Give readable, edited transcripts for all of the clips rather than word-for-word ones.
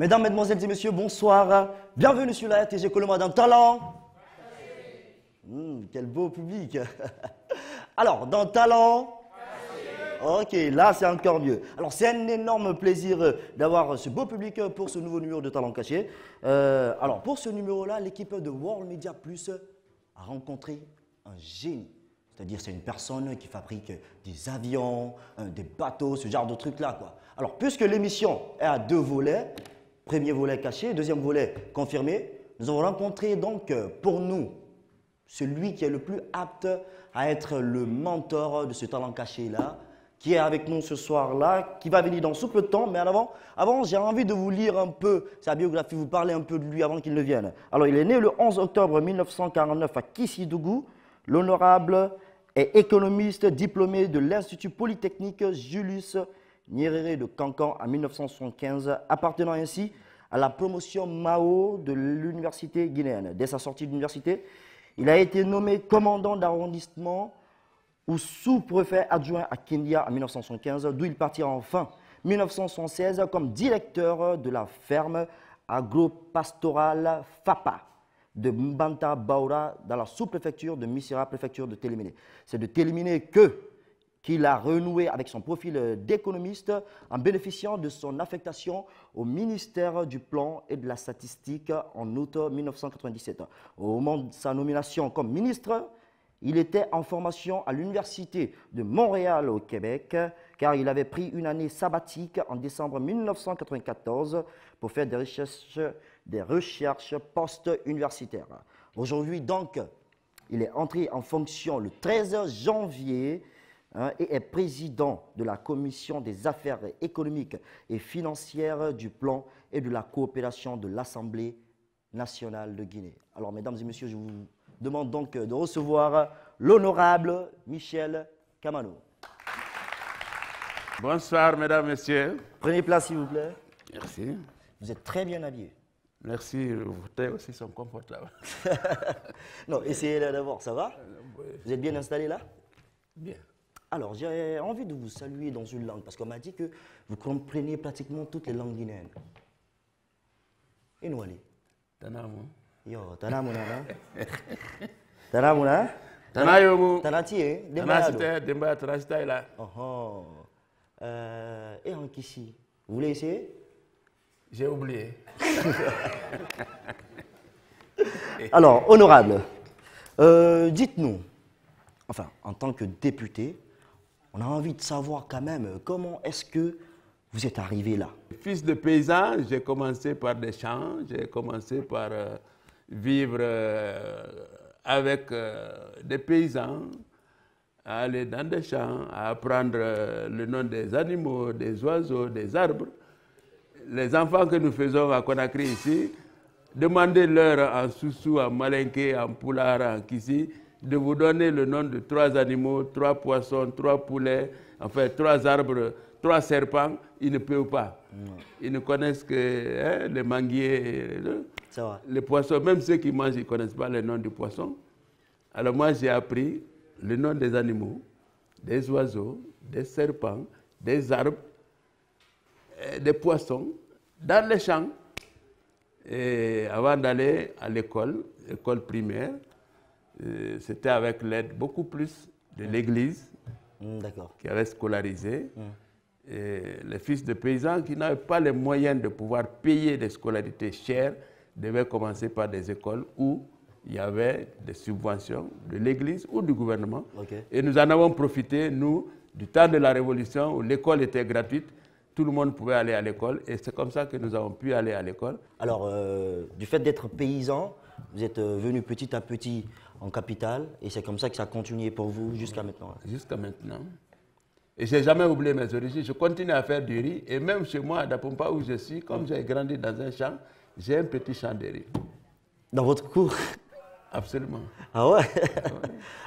Mesdames, Mesdemoiselles et Messieurs, bonsoir. Bienvenue sur la RTG Coloma dans Talent. Quel beau public. Alors, dans Talent. Ok, là c'est encore mieux. Alors c'est un énorme plaisir d'avoir ce beau public pour ce nouveau numéro de Talent Caché. Alors pour ce numéro-là, l'équipe de World Media Plus a rencontré un génie. C'est-à-dire c'est une personne qui fabrique des avions, des bateaux, ce genre de trucs-là, quoi. Alors puisque l'émission est à deux volets, premier volet caché, deuxième volet confirmé, nous avons rencontré donc pour nous celui qui est le plus apte à être le mentor de ce talent caché-là, qui est avec nous ce soir-là, qui va venir dans sous peu de temps. Mais avant j'ai envie de vous lire un peu sa biographie, vous parler un peu de lui avant qu'il ne vienne. Alors, il est né le 11 octobre 1949 à Kissidougou. L'honorable est économiste diplômé de l'Institut Polytechnique Julius Nyerere de Cancan en 1975, appartenant ainsi à la promotion Mao de l'université guinéenne. Dès sa sortie de l'université, il a été nommé commandant d'arrondissement ou sous-préfet adjoint à Kindia en 1975, d'où il partira en fin 1976 comme directeur de la ferme agro-pastorale FAPA de Mbanta Baura dans la sous-préfecture de Missira, préfecture de Téléminé. C'est de Téléminé qu'il a renoué avec son profil d'économiste en bénéficiant de son affectation au ministère du Plan et de la Statistique en août 1997. Au moment de sa nomination comme ministre, il était en formation à l'Université de Montréal au Québec, car il avait pris une année sabbatique en décembre 1994 pour faire des recherches post-universitaires. Aujourd'hui, donc, il est entré en fonction le 13 janvier et est président de la Commission des affaires économiques et financières du plan et de la coopération de l'Assemblée nationale de Guinée. Alors, mesdames et messieurs, je vous demande donc de recevoir l'honorable Michel Kamano. Bonsoir, mesdames, messieurs. Prenez place, s'il vous plaît. Merci. Vous êtes très bien habillé. Merci, vos fauteuils aussi sont confortables. Non, essayez-le d'abord, ça va? Vous êtes bien installé là? Bien. Alors, j'ai envie de vous saluer dans une langue, parce qu'on m'a dit que vous comprenez pratiquement toutes les langues guinéennes. Et nous, allez? Tanamu. Yo, Tanamuna, Tanamuna. Tanayomu. Tanati, Demba Tanasita est là. Oh. Et en Kissi, vous voulez essayer? J'ai oublié. Alors, honorable, dites-nous, enfin, en tant que député, on a envie de savoir quand même comment est-ce que vous êtes arrivé là. Fils de paysan, j'ai commencé par des champs, j'ai commencé par vivre avec des paysans, à aller dans des champs, à apprendre le nom des animaux, des oiseaux, des arbres. Les enfants que nous faisons à Conakry ici, demandez-leur en Soussou, en Malinké, en Poular, en Kissi, de vous donner le nom de 3 animaux, 3 poissons, 3 poulets, enfin 3 arbres, 3 serpents, ils ne peuvent pas. Ils ne connaissent que les manguiers, les poissons. Même ceux qui mangent, ils ne connaissent pas le nom du poisson. Alors moi, j'ai appris le nom des animaux, des oiseaux, des serpents, des arbres, des poissons, dans les champs. Et avant d'aller à l'école primaire, c'était avec l'aide beaucoup plus de l'Église qui avait scolarisé. Et les fils de paysans qui n'avaient pas les moyens de pouvoir payer des scolarités chères devaient commencer par des écoles où il y avait des subventions de l'Église ou du gouvernement. Et nous en avons profité, nous, du temps de la Révolution où l'école était gratuite. Tout le monde pouvait aller à l'école et c'est comme ça que nous avons pu aller à l'école. Alors, du fait d'être paysan, vous êtes venu petit à petit en capitale et c'est comme ça que ça a continué pour vous jusqu'à maintenant. Jusqu'à maintenant. Et je n'ai jamais oublié mes origines. Je continue à faire du riz et même chez moi, à Dapompa où je suis, comme j'ai grandi dans un champ, j'ai un petit champ de riz. Dans votre cour? Absolument. Ah ouais?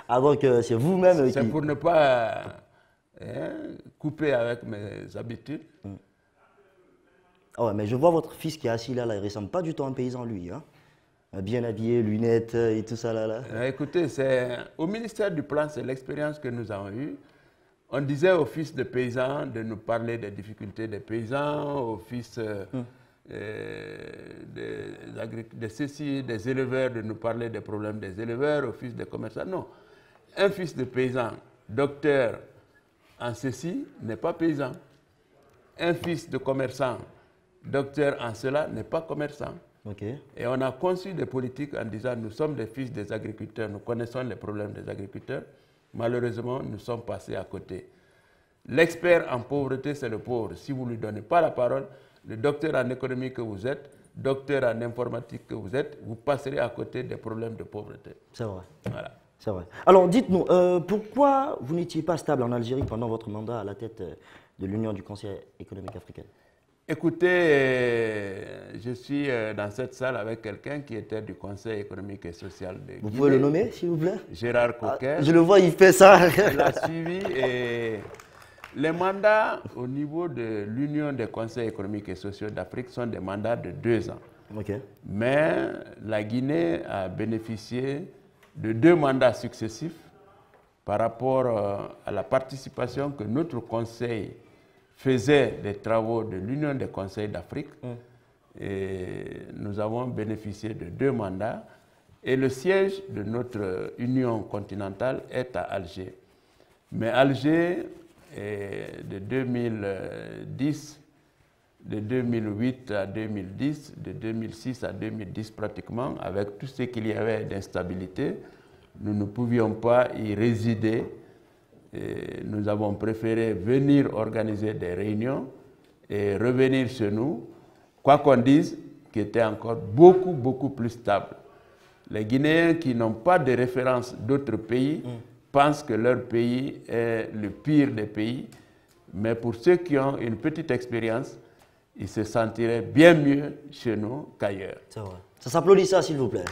Ah donc c'est vous-même qui... C'est pour ne pas couper avec mes habitudes. Ah ouais, mais je vois votre fils qui est assis là, il ne ressemble pas du tout à un paysan lui. Hein? Bien habillé, lunettes et tout ça là. Écoutez, au ministère du Plan, c'est l'expérience que nous avons eue. On disait aux fils de paysans de nous parler des difficultés des paysans, aux fils des éleveurs, de nous parler des problèmes des éleveurs, au fils des commerçants. Non. Un fils de paysan, docteur en ceci, n'est pas paysan. Un fils de commerçant, docteur en cela, n'est pas commerçant. Okay. Et on a conçu des politiques en disant nous sommes des fils des agriculteurs, nous connaissons les problèmes des agriculteurs. Malheureusement, nous sommes passés à côté. L'expert en pauvreté, c'est le pauvre. Si vous ne lui donnez pas la parole, le docteur en économie que vous êtes, docteur en informatique que vous êtes, vous passerez à côté des problèmes de pauvreté. C'est vrai. Voilà. C'est vrai. Alors dites-nous, pourquoi vous n'étiez pas stable en Algérie pendant votre mandat à la tête de l'Union du Conseil économique africain? Écoutez, je suis dans cette salle avec quelqu'un qui était du Conseil économique et social de Guinée. Vous pouvez le nommer, s'il vous plaît? Gérard Coquet. Je le vois, il fait ça. Il a suivi et les mandats au niveau de l'Union des conseils économiques et sociaux d'Afrique sont des mandats de 2 ans. Okay. Mais la Guinée a bénéficié de 2 mandats successifs par rapport à la participation que notre conseil faisait des travaux de l'Union des conseils d'Afrique. Et nous avons bénéficié de 2 mandats. Et le siège de notre Union continentale est à Alger. Mais Alger, de 2010, de 2008 à 2010, de 2006 à 2010 pratiquement, avec tout ce qu'il y avait d'instabilité, nous ne pouvions pas y résider. Et nous avons préféré venir organiser des réunions et revenir chez nous, quoi qu'on dise, qui était encore beaucoup plus stable. Les Guinéens qui n'ont pas de référence d'autres pays pensent que leur pays est le pire des pays, mais pour ceux qui ont une petite expérience, ils se sentiraient bien mieux chez nous qu'ailleurs. C'est vrai. Ça s'applaudit ça, s'il vous plaît.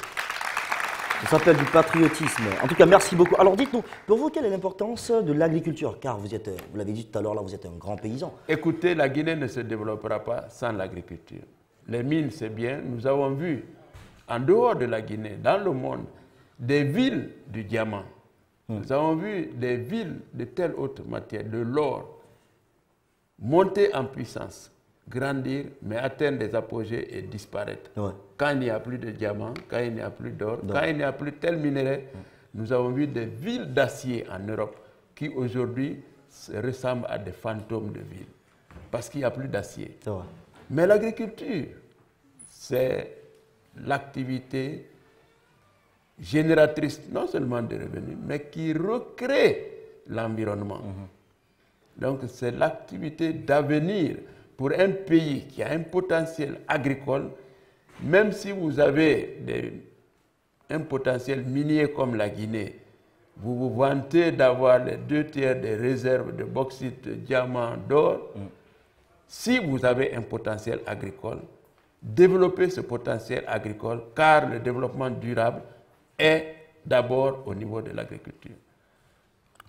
Ça s'appelle du patriotisme. En tout cas, merci beaucoup. Alors dites-nous, pour vous, quelle est l'importance de l'agriculture? Car vous l'avez dit tout à l'heure, là, vous êtes un grand paysan. Écoutez, la Guinée ne se développera pas sans l'agriculture. Les mines, c'est bien. Nous avons vu, en dehors de la Guinée, dans le monde, des villes du diamant. Nous avons vu des villes de telle autre matière, de l'or, monter en puissance, grandir, mais atteindre des apogées et disparaître. Ouais. Quand il n'y a plus de diamants, quand il n'y a plus d'or, quand il n'y a plus tel minerai, nous avons vu des villes d'acier en Europe qui aujourd'hui ressemblent à des fantômes de villes, parce qu'il n'y a plus d'acier. Mais l'agriculture, c'est l'activité génératrice non seulement de revenus, mais qui recrée l'environnement. Donc c'est l'activité d'avenir pour un pays qui a un potentiel agricole. Même si vous avez un potentiel minier comme la Guinée, vous vous vantez d'avoir les 2/3 des réserves de bauxite, de diamants, d'or. Si vous avez un potentiel agricole, développez ce potentiel agricole, car le développement durable est d'abord au niveau de l'agriculture.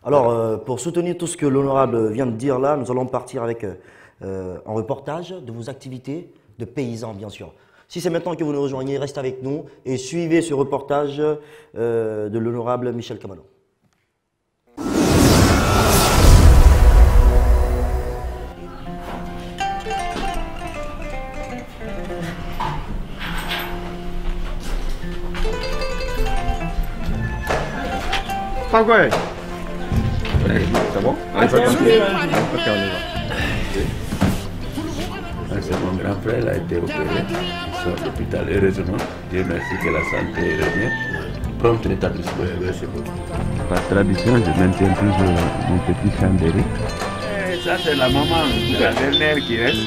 Alors, pour soutenir tout ce que l'honorable vient de dire là, nous allons partir avec un reportage de vos activités de paysans, bien sûr. Si c'est maintenant que vous nous rejoignez, restez avec nous et suivez ce reportage de l'honorable Michel Camano. Pas quoi? C'est bon? Ok, on y va. C'est mon grand frère, il a été opéré sur l'hôpital. Heureusement, Dieu merci que la santé revient. Prompt rétablissement. Par tradition, je maintiens toujours mon petit chant d'Éric. Ça, c'est la maman, la dernière qui reste.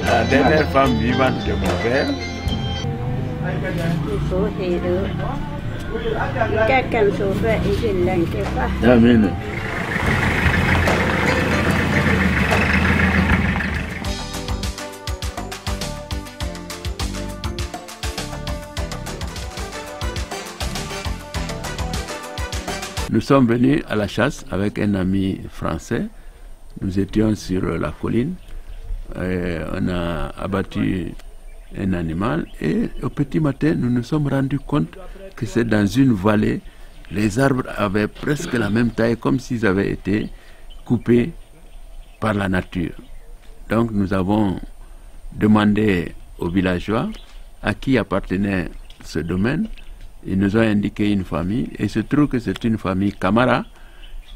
La dernière femme vivante de mon père. Amen. Nous sommes venus à la chasse avec un ami français. Nous étions sur la colline. On a abattu un animal et au petit matin, nous nous sommes rendus compte que c'est dans une vallée. Les arbres avaient presque la même taille, comme s'ils avaient été coupés par la nature. Donc nous avons demandé aux villageois à qui appartenait ce domaine. Ils nous ont indiqué une famille, et il se trouve que c'est une famille Camara.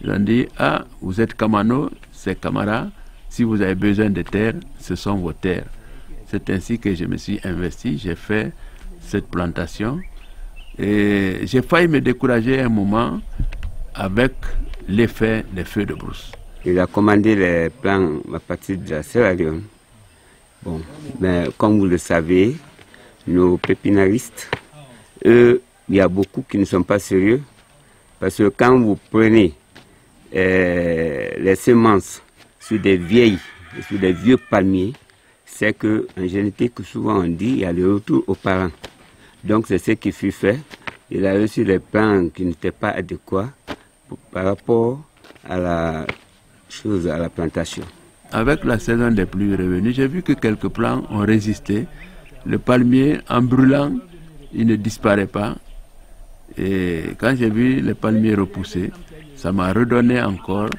Ils ont dit, ah, vous êtes Kamano, c'est Camara, si vous avez besoin de terres, ce sont vos terres. C'est ainsi que je me suis investi, j'ai fait cette plantation, et j'ai failli me décourager un moment avec l'effet des feux de brousse. Il a commandé les plans à partir de la Sierra Leone. Bon, mais comme vous le savez, nos pépinaristes, eux, il y a beaucoup qui ne sont pas sérieux, parce que quand vous prenez les semences sur des vieux palmiers, c'est qu'en génétique, souvent on dit, il y a le retour aux parents. Donc c'est ce qui fut fait. Il a reçu les plans qui n'étaient pas adéquats par rapport à la plantation. Avec la saison des pluies revenues, j'ai vu que quelques plants ont résisté. Le palmier, en brûlant, il ne disparaît pas. Et quand j'ai vu le palmier repousser, ça m'a redonné encore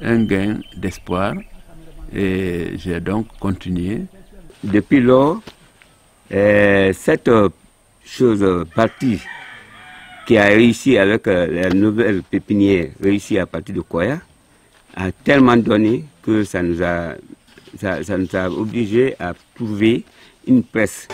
un gain d'espoir. Et j'ai donc continué. Depuis lors, cette partie qui a réussi avec la nouvelle pépinière, réussi à partir de Koya, a tellement donné que ça nous a obligés à trouver une presse.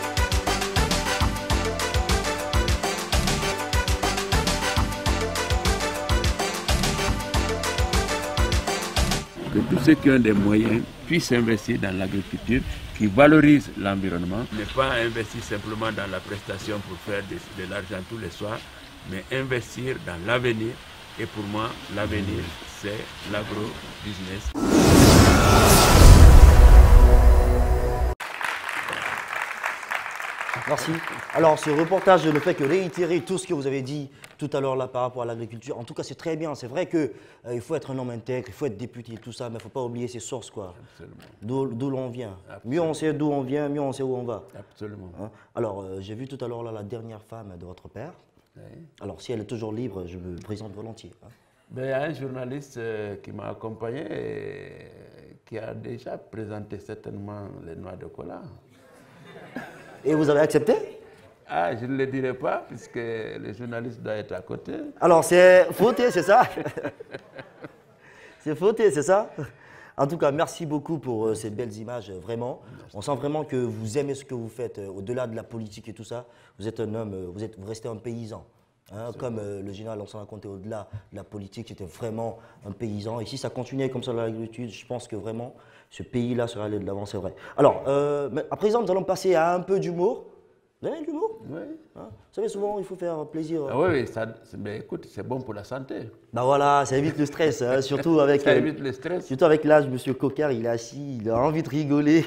Que tous ceux qui ont des moyens puissent investir dans l'agriculture qui valorise l'environnement, ne pas investir simplement dans la prestation pour faire de l'argent tous les soirs, mais investir dans l'avenir. Et pour moi, l'avenir, c'est l'agro-business. Merci. Alors, ce reportage ne fait que réitérer tout ce que vous avez dit tout à l'heure là par rapport à l'agriculture. En tout cas, c'est très bien. C'est vrai qu'il faut être un homme intègre, il faut être député, tout ça, mais il ne faut pas oublier ses sources, quoi. D'où l'on vient. Absolument. Mieux on sait d'où on vient, mieux on sait où on va. Absolument. Hein? Alors, j'ai vu tout à l'heure là la dernière femme de votre père. Oui. Alors, si elle est toujours libre, je me présente volontiers. Hein? Ben, il y a un journaliste qui m'a accompagné et qui a déjà présenté certainement les noix de cola. Et vous avez accepté? Ah, je ne le dirai pas, puisque le journaliste doit être à côté. Alors, c'est fauté, c'est ça? C'est fauté, c'est ça? En tout cas, merci beaucoup pour ces belles images, vraiment. Merci. On sent vraiment que vous aimez ce que vous faites, au-delà de la politique et tout ça. Vous êtes un homme, vous restez un paysan. Hein, comme le général on s'en a compté au-delà de la politique, c'était vraiment un paysan. Et si ça continuait comme ça dans l'agriculture, je pense que vraiment, ce pays-là serait allé de l'avant, c'est vrai. Alors, à présent, nous allons passer à un peu d'humour. Vous avez de l'humour? Oui. Hein, vous savez, souvent, il faut faire plaisir. Ah oui, mais écoute, c'est bon pour la santé. Ben voilà, ça évite le stress, hein, surtout avec... Ça évite le stress. Surtout avec l'âge, M. Coquard, il est assis, il a envie de rigoler.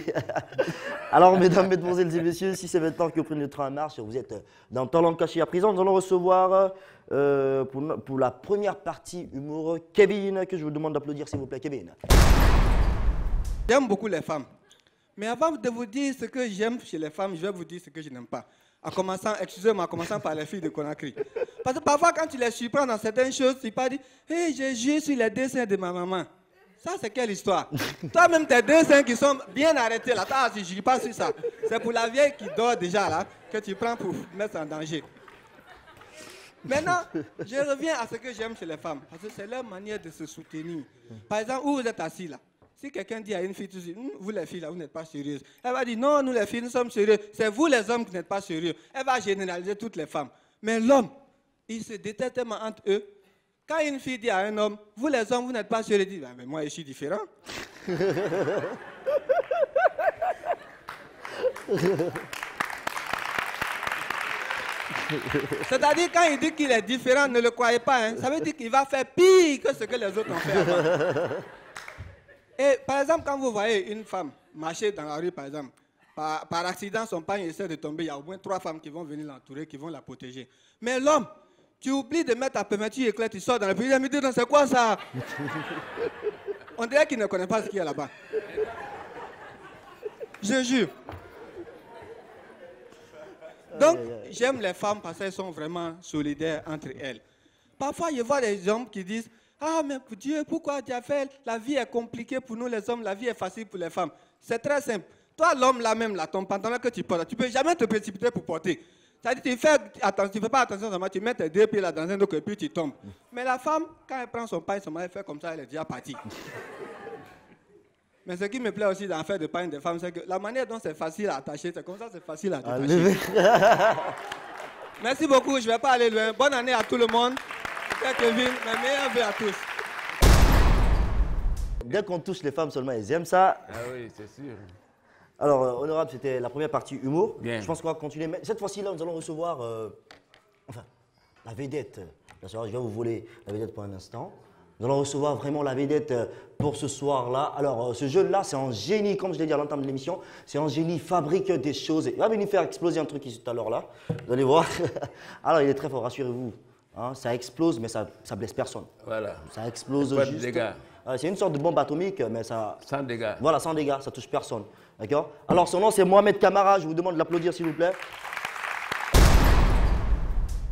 Alors, mesdames, mesdemoiselles et messieurs, si c'est maintenant que vous prenez le train en marche, vous êtes dans Talent Caché. À présent, nous allons recevoir, pour la première partie humour, Kevin, que je vous demande d'applaudir, s'il vous plaît, Kevin. J'aime beaucoup les femmes. Mais avant de vous dire ce que j'aime chez les femmes, je vais vous dire ce que je n'aime pas. Excusez-moi, en commençant par les filles de Conakry. Parce que parfois, quand tu les surprends dans certaines choses, tu pas dit « Hey, j'ai joué sur les dessins de ma maman ». Ça, c'est quelle histoire? Toi-même, tes dessins qui sont bien arrêtés là, tu ne joues pas sur ça. C'est pour la vieille qui dort déjà là, que tu prends pour mettre en danger. Maintenant, je reviens à ce que j'aime chez les femmes. Parce que c'est leur manière de se soutenir. Par exemple, où vous êtes assis là. Si quelqu'un dit à une fille, vous les filles là, vous n'êtes pas sérieuses. Elle va dire, non, nous les filles, nous sommes sérieux. C'est vous les hommes qui n'êtes pas sérieux. Elle va généraliser toutes les femmes. Mais l'homme, il se déteste tellement entre eux. Quand une fille dit à un homme, vous les hommes, vous n'êtes pas sérieux, il dit, mais moi je suis différent. C'est-à-dire, quand il dit qu'il est différent, ne le croyez pas. Hein. Ça veut dire qu'il va faire pire que ce que les autres ont fait avant. Et par exemple, quand vous voyez une femme marcher dans la rue, par exemple, par accident, son pagne essaie de tomber, il y a au moins 3 femmes qui vont venir l'entourer, qui vont la protéger. Mais l'homme, tu oublies de mettre ta permetture éclair, tu sors dans le pays, il me dit, c'est quoi ça? On dirait qu'il ne connaît pas ce qu'il y a là-bas. Je jure. Donc, j'aime les femmes parce qu'elles sont vraiment solidaires entre elles. Parfois, je vois des hommes qui disent, ah, mais Dieu, pourquoi tu as fait? La vie est compliquée pour nous les hommes, la vie est facile pour les femmes. C'est très simple. Toi, l'homme là même, là, ton pantalon que tu portes, tu ne peux jamais te précipiter pour porter. C'est-à-dire tu fais pas attention seulement, tu mets tes 2 pieds là dans un autre et puis tu tombes. Mais la femme, quand elle prend son pain, elle fait comme ça, elle est déjà partie. Mais ce qui me plaît aussi dans l'affaire de pain des femmes, c'est que la manière dont c'est facile à attacher, c'est comme ça, c'est facile à détacher. Merci beaucoup, je ne vais pas aller loin. Bonne année à tout le monde. C'est Kevin, mes meilleurs vœux à tous. Dès qu'on touche les femmes seulement, elles aiment ça. Ah oui, c'est sûr. Alors, honorable, c'était la première partie humour. Bien. Je pense qu'on va continuer. Mais cette fois-ci, là, nous allons recevoir la vedette. La soirée, je vais vous voler la vedette pour un instant. Nous allons recevoir vraiment la vedette pour ce soir-là. Alors, ce jeune-là, c'est un génie, comme je l'ai dit à l'entame de l'émission. C'est un génie, fabrique des choses. Il va venir faire exploser un truc ici tout à l'heure, là. Vous allez voir. Alors, il est très fort, rassurez-vous. Hein, ça explose, mais ça blesse personne. Voilà. Ça explose Pas de juste. dégâts. C'est une sorte de bombe atomique, mais ça. Sans dégâts. Voilà, sans dégâts, ça touche personne. D'accord? Alors, son nom, c'est Mohamed Camara. Je vous demande de l'applaudir, s'il vous plaît.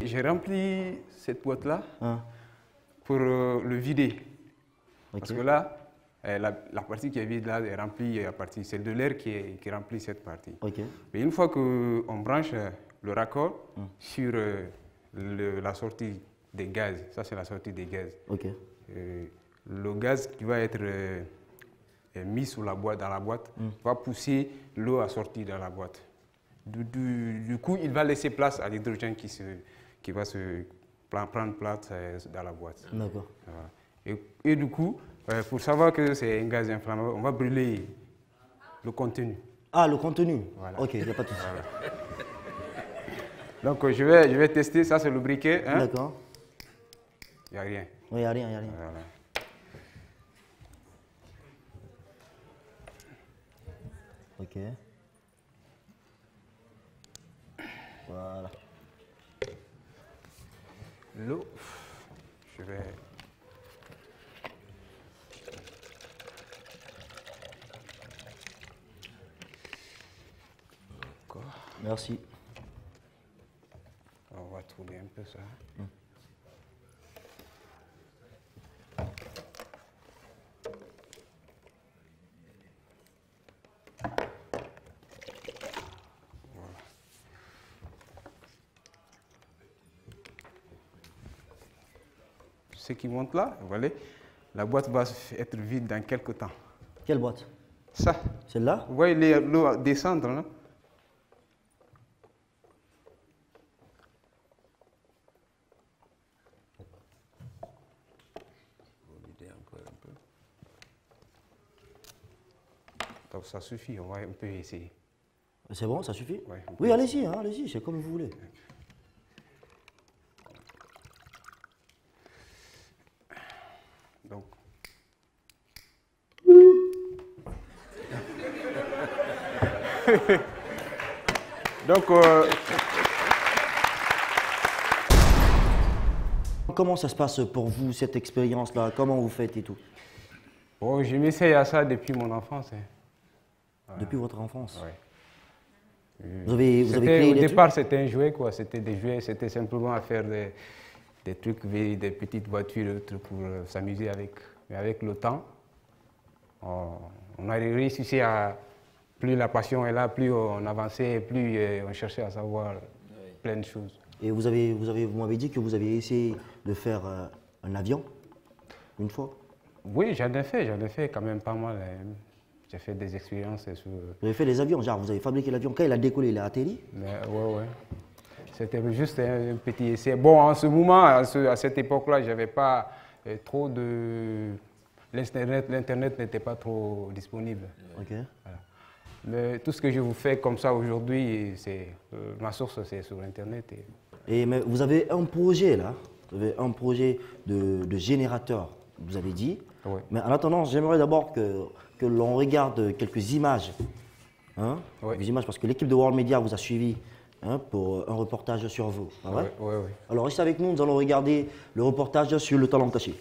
J'ai rempli cette boîte-là Hein? pour le vider. Ok. Parce que là, la partie qui est vide là est remplie, c'est de l'air qui remplit cette partie. Ok. Mais une fois qu'on branche le raccord sur la sortie des gaz, ça c'est la sortie des gaz. Ok. Le gaz qui va être mis dans la boîte va pousser l'eau à sortir dans la boîte. Du coup, il va laisser place à l'hydrogène qui va se prendre place dans la boîte. D'accord. Voilà. Et du coup, pour savoir que c'est un gaz inflammable, on va brûler le contenu. Ah, le contenu. Voilà. Ok, il n'y a pas de souci. Voilà. Donc je vais tester, ça c'est le briquet. Hein? D'accord. Il n'y a rien. Oui, il n'y a rien, il n'y a rien. Voilà. Ok. Voilà. L'eau, je vais... D'accord. Merci. On va trouver un peu ça. Ce qui monte là, vous voyez, la boîte va être vide dans quelques temps. Quelle boîte? Ça, Celle-là? vous voyez l'eau descendre là? Donc ça suffit, on peut essayer. C'est bon, ça suffit? Ouais, Oui, allez-y, hein, allez-y, c'est comme vous voulez. Donc. Donc, Comment ça se passe pour vous, cette expérience-là? Comment vous faites et tout? bon, je m'essaye à ça depuis mon enfance. Hein. Depuis votre enfance? Ouais. Vous avez créé Au des départ, c'était un jouet, quoi. C'était des jouets, c'était simplement à faire des trucs, des petites voitures, des trucs pour s'amuser avec. Mais avec le temps, on a réussi à... Plus la passion est là, plus on avançait, plus on cherchait à savoir plein de choses. Et vous m'avez dit que vous avez essayé de faire un avion, une fois? Oui, j'en ai fait quand même pas mal. Hein. J'ai fait des expériences sur... Vous avez fait des avions, genre vous avez fabriqué l'avion. Quand il a décollé, il a atterri? Mais, ouais. C'était juste un petit essai. Bon, en ce moment, à cette époque-là, je n'avais pas trop de... L'Internet n'était pas trop disponible. Ok. Voilà. Mais tout ce que je vous fais comme ça aujourd'hui, ma source, c'est sur Internet. Mais vous avez un projet là, vous avez un projet de générateur, vous avez dit. Oui. Mais en attendant, j'aimerais d'abord que l'on regarde quelques images. Hein, Oui. Quelques images, parce que l'équipe de World Media vous a suivi pour un reportage sur vous. Pas vrai? Oui. Alors restez avec nous, nous allons regarder le reportage sur le talent caché.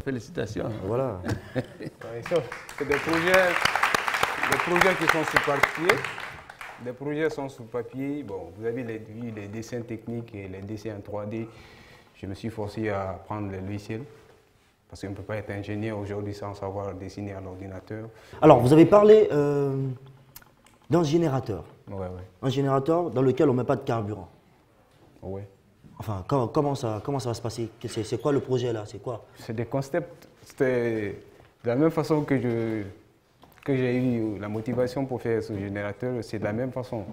Félicitations. Voilà. C'est des projets qui sont sous papier. Les projets sont sous papier. Bon, vous avez vu les dessins techniques et les dessins en 3D. Je me suis forcé à prendre le logiciel. Parce qu'on ne peut pas être ingénieur aujourd'hui sans savoir dessiner à l'ordinateur. Alors, vous avez parlé d'un générateur. Ouais. Un générateur dans lequel on ne met pas de carburant. Ouais. Enfin, comment ça va se passer? C'est quoi le projet là? C'est quoi? C'est des concepts. C'était de la même façon que j'ai eu la motivation pour faire ce générateur, c'est de la même façon.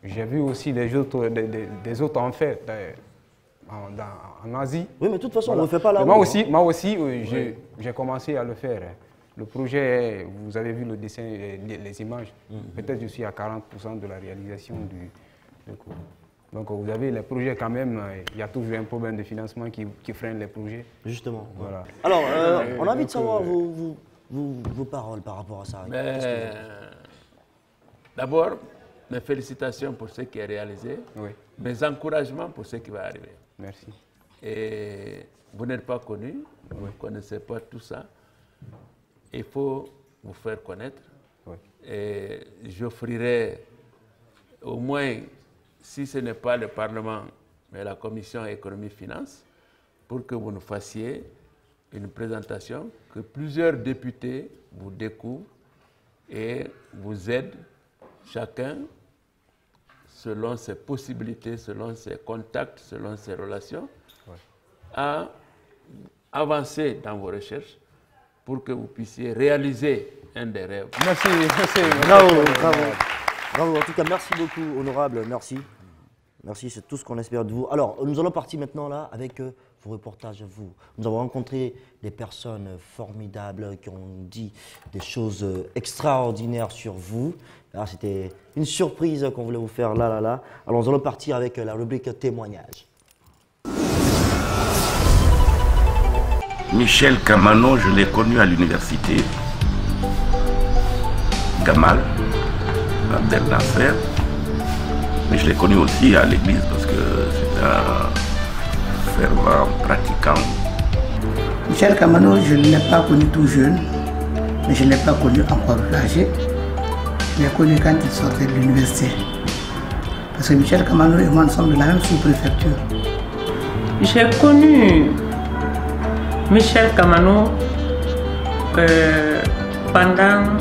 J'ai vu aussi des autres en faire en Asie. Oui, mais de toute façon, Voilà. on ne le fait pas là. Moi aussi, j'ai commencé à le faire. Le projet, vous avez vu le dessin, les images. Peut-être je suis à 40% de la réalisation du cours. Donc vous avez les projets quand même, il y a toujours un problème de financement qui freine les projets. Justement. Voilà. Alors, on a envie de savoir vos paroles par rapport à ça. D'abord, mes félicitations pour ce qui est réalisé, Oui. mes encouragements pour ce qui va arriver. Merci. Et vous n'êtes pas connu, vous ne connaissez pas tout ça. Il faut vous faire connaître. Oui. Et j'offrirai au moins, si ce n'est pas le Parlement, mais la Commission économie-finance, pour que vous nous fassiez une présentation, que plusieurs députés vous découvrent et vous aident, chacun, selon ses possibilités, selon ses contacts, selon ses relations, à avancer dans vos recherches pour que vous puissiez réaliser un des rêves. Merci. Bravo. En tout cas, merci beaucoup, honorable. Merci. Merci, c'est tout ce qu'on espère de vous. Alors, nous allons partir maintenant là avec vos reportages à vous. Nous avons rencontré des personnes formidables qui ont dit des choses extraordinaires sur vous. C'était une surprise qu'on voulait vous faire là. Alors, nous allons partir avec la rubrique témoignage. Michel Camano, je l'ai connu à l'université. Gamal, Abdel Nasser. Mais je l'ai connu aussi à l'église parce que c'est un fervent pratiquant. Michel Camano, je ne l'ai pas connu tout jeune, mais je ne l'ai pas connu encore âgé. Je l'ai connu quand il sortait de l'université. Parce que Michel Camano et moi, nous sommes de la même sous-préfecture. J'ai connu Michel Camano pendant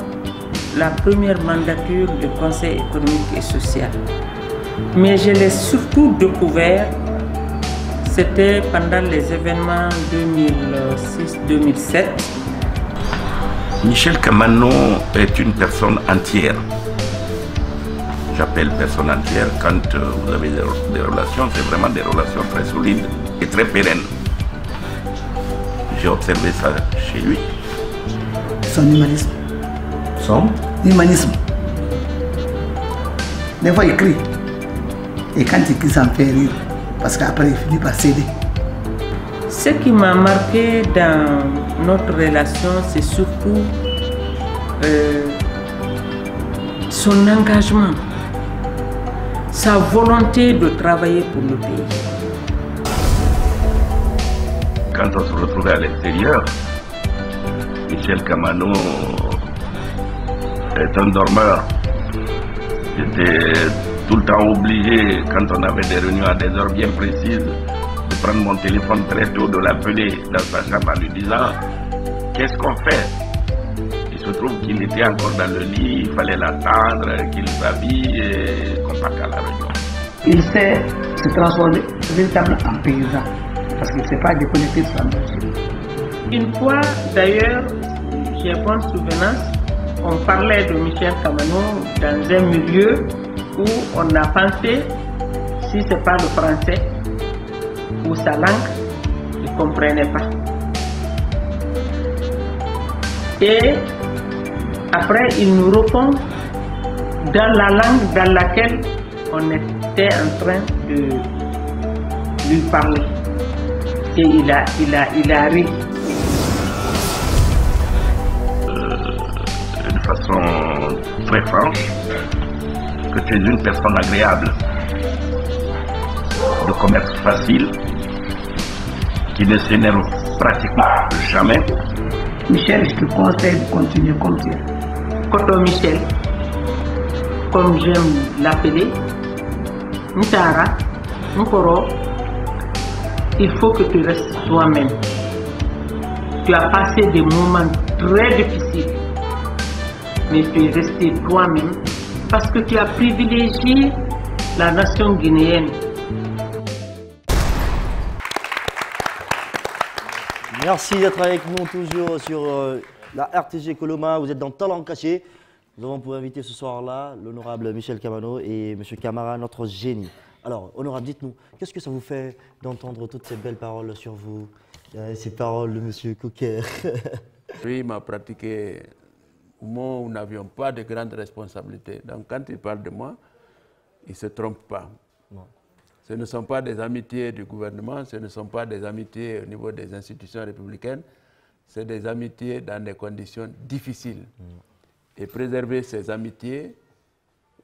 la première mandature du Conseil économique et social. Mais je l'ai surtout découvert, c'était pendant les événements 2006-2007. Michel Camano est une personne entière. J'appelle personne entière quand vous avez des relations, c'est vraiment des relations très solides et très pérennes. J'ai observé ça chez lui. Son humanisme. Son humanisme. Des fois, il crie. Et quand il crie, ça me fait rire. Parce qu'après, il finit par céder. Ce qui m'a marqué dans notre relation, c'est surtout son engagement, sa volonté de travailler pour le pays. Quand on se retrouvait à l'extérieur, Michel Camano est un dormeur. J'étais tout le temps obligé, quand on avait des réunions à des heures bien précises, de prendre mon téléphone très tôt, de l'appeler dans sa chambre en lui disant « Qu'est-ce qu'on fait ?» Il se trouve qu'il était encore dans le lit, il fallait l'attendre, qu'il s'habille et qu'on parte à la réunion. Il sait se transformer véritablement en paysan, parce qu'il ne s'est pas déconnecté de sa musique. Une fois, d'ailleurs, j'ai bonne souvenance, on parlait de Michel Camano dans un milieu où on a pensé, si ce n'est pas le français ou sa langue, il ne comprenait pas. Et après, il nous répond dans la langue dans laquelle on était en train de lui parler. Et il a ri. De façon très franche, que tu es une personne agréable, de commerce facile, qui ne s'énerve pratiquement jamais. Michel, je te conseille de continuer comme tu es. Koto Michel, comme j'aime l'appeler, Ntara, Nkoro, il faut que tu restes toi-même. Tu as passé des moments très difficiles, mais tu es resté toi-même parce que tu as privilégié la nation guinéenne. Merci d'être avec nous toujours sur la RTG Coloma. Vous êtes dans Talent Caché. Nous avons pour inviter ce soir-là l'honorable Michel Kamano et M. Camara, notre génie. Alors, honorable, dites-nous, qu'est-ce que ça vous fait d'entendre toutes ces belles paroles sur vous, ces paroles de M. Coquer? Lui m'a pratiqué au moment où nous n'avions pas de grandes responsabilités. Donc quand il parle de moi, il ne se trompe pas. Non. Ce ne sont pas des amitiés du gouvernement, ce ne sont pas des amitiés au niveau des institutions républicaines, c'est des amitiés dans des conditions difficiles. Et préserver ces amitiés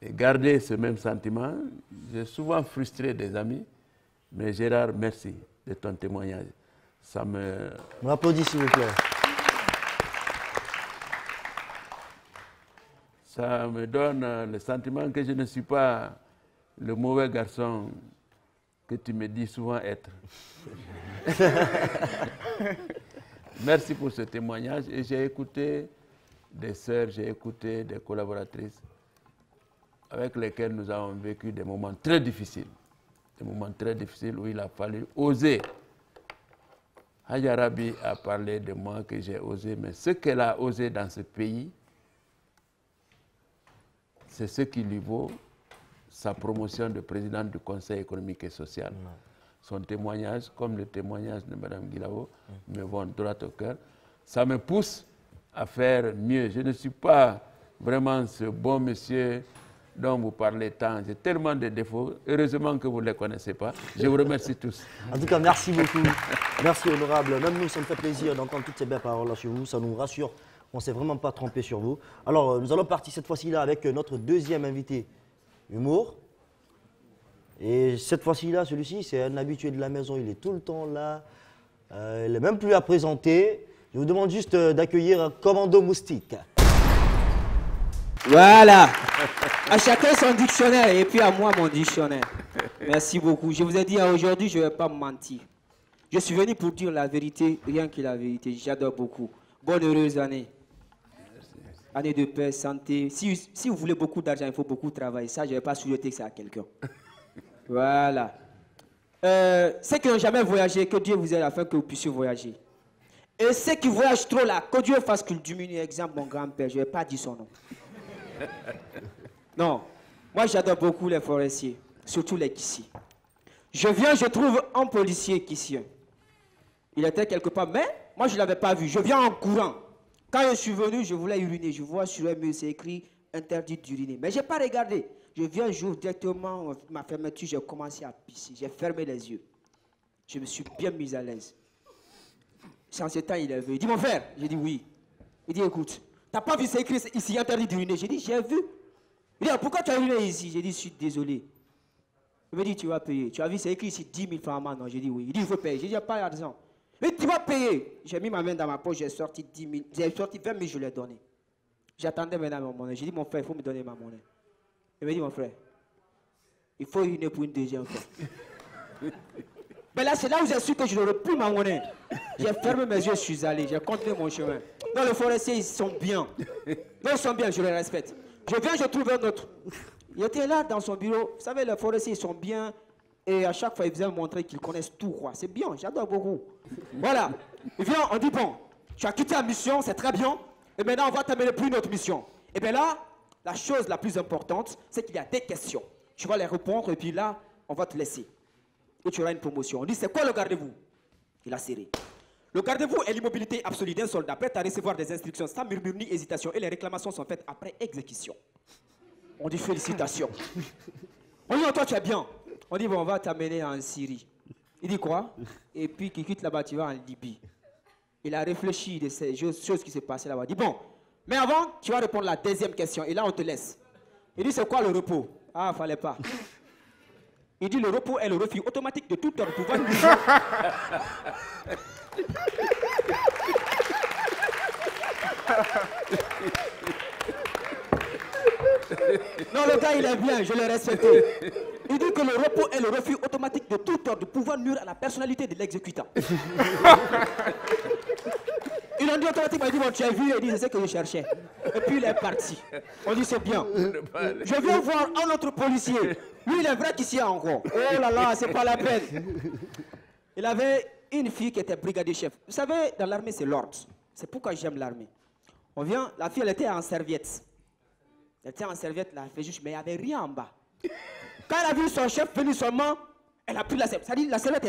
et garder ce même sentiment, j'ai souvent frustré des amis, mais Gérard, merci de ton témoignage. Ça me... On applaudit s'il vous plaît. Ça me donne le sentiment que je ne suis pas le mauvais garçon que tu me dis souvent être. Merci pour ce témoignage. Et j'ai écouté des sœurs, j'ai écouté des collaboratrices avec lesquelles nous avons vécu des moments très difficiles. Des moments très difficiles où il a fallu oser. Hadjarabi a parlé de moi que j'ai osé, mais ce qu'elle a osé dans ce pays, c'est ce qui lui vaut sa promotion de présidente du Conseil économique et social. Son témoignage, comme le témoignage de Mme Guilao, me vont droit au cœur. Ça me pousse à faire mieux. Je ne suis pas vraiment ce bon monsieur dont vous parlez tant. J'ai tellement de défauts. Heureusement que vous ne les connaissez pas. Je vous remercie tous. En tout cas, merci beaucoup. Merci, honorable. Même nous, ça me fait plaisir d'entendre toutes ces belles paroles-là sur vous. Ça nous rassure. On ne s'est vraiment pas trompé sur vous. Alors, nous allons partir cette fois-ci-là avec notre deuxième invité, humour. Et cette fois-ci-là, celui-ci, c'est un habitué de la maison. Il est tout le temps là. Il n'est même plus à présenter. Je vous demande juste d'accueillir un commando moustique. Voilà. À chacun son dictionnaire et puis à moi mon dictionnaire. Merci beaucoup. Je vous ai dit aujourd'hui, je ne vais pas me mentir. Je suis venu pour dire la vérité, rien que la vérité. J'adore beaucoup. Bonne heureuse année. Année de paix, santé. Si vous voulez beaucoup d'argent, il faut beaucoup travailler. Ça, je ne vais pas souhaiter ça à quelqu'un. Voilà. Ceux qui n'ont jamais voyagé, que Dieu vous aide afin que vous puissiez voyager. Et ceux qui voyagent trop là, que Dieu fasse qu'il diminue. Exemple, mon grand-père, je ne vais pas dire son nom. Non. Moi, j'adore beaucoup les forestiers, surtout les Kissi. Je viens, je trouve un policier Kissien. Il était quelque part, mais moi, je ne l'avais pas vu. Je viens en courant. Quand je suis venu, je voulais uriner. Je vois sur un mur, c'est écrit interdit d'uriner. Mais je n'ai pas regardé. Je viens, j'ouvre directement ma fermeture, j'ai commencé à pisser. J'ai fermé les yeux. Je me suis bien mis à l'aise. En ce temps, il est venu. Il dit, mon frère. J'ai dit oui. Il dit, écoute, tu n'as pas vu, c'est écrit ici interdit d'uriner. J'ai dit, j'ai vu. Il dit, pourquoi tu as uriné ici? J'ai dit, je suis désolé. Il me dit, tu vas payer. Tu as vu, c'est écrit ici 10 000 francs amende. J'ai dit oui. Il dit, il faut payer. J'ai dit, il n'y a pas d'argent. Mais tu vas payer. J'ai mis ma main dans ma poche, j'ai sorti 10 000. J'ai sorti 20 000, je l'ai donné. J'attendais maintenant ma monnaie. J'ai dit, mon frère, il faut me donner ma monnaie. Il me dit, mon frère, il faut uriner pour une deuxième fois. Mais là, c'est là où j'ai su que je n'aurais plus ma monnaie. J'ai fermé mes yeux, je suis allé, j'ai continué mon chemin. Non, les forestiers, ils sont bien. Non, ils sont bien, je les respecte. Je viens, je trouve un autre. Il était là dans son bureau. Vous savez, les forestiers, ils sont bien. Et à chaque fois, ils faisaient me montrer qu'ils connaissent tout, quoi. C'est bien, j'adore beaucoup. Voilà. Il vient, on dit, bon, tu as quitté la mission, c'est très bien. Et maintenant, on va t'amener pour une autre mission. Et bien là, la chose la plus importante, c'est qu'il y a des questions. Tu vas les répondre et puis là, on va te laisser. Et tu auras une promotion. On dit, c'est quoi le garde-vous? Il a serré. Le garde-vous est l'immobilité absolue d'un soldat prêt à recevoir des instructions sans murmure ni hésitation et les réclamations sont faites après exécution. On dit félicitations. On dit, oh, toi tu es bien. On dit, bon, on va t'amener en Syrie. Il dit quoi? Et puis qu'il quitte là-bas, tu vas en Libye. Il a réfléchi de ces choses qui s'est passées là-bas. Il dit, bon, mais avant, tu vas répondre à la deuxième question. Et là, on te laisse. Il dit, c'est quoi le repos? Ah, fallait pas. Il dit le repos est le refus automatique de toute ordre pouvoir. Non, le gars, il est bien, je l'ai respecté. Il dit que le repos est le refus automatique de tout ordre de pouvoir nuire à la personnalité de l'exécutant. Il a dit automatiquement, il dit, bon, tu as vu, il dit, c'est ce que je cherchais. Et puis il est parti. On dit, c'est bien. Je viens voir un autre policier. Lui, il est vrai qu'ici encore. Oh là là, c'est pas la peine. Il avait une fille qui était brigadier chef. Vous savez, dans l'armée, c'est l'ordre. C'est pourquoi j'aime l'armée. On vient, la fille, elle était en serviette. Elle était en serviette, là, elle fait juste, mais il n'y avait rien en bas. Quand elle a vu son chef venir seulement, elle a pris la serviette. C'est-à-dire, la serviette,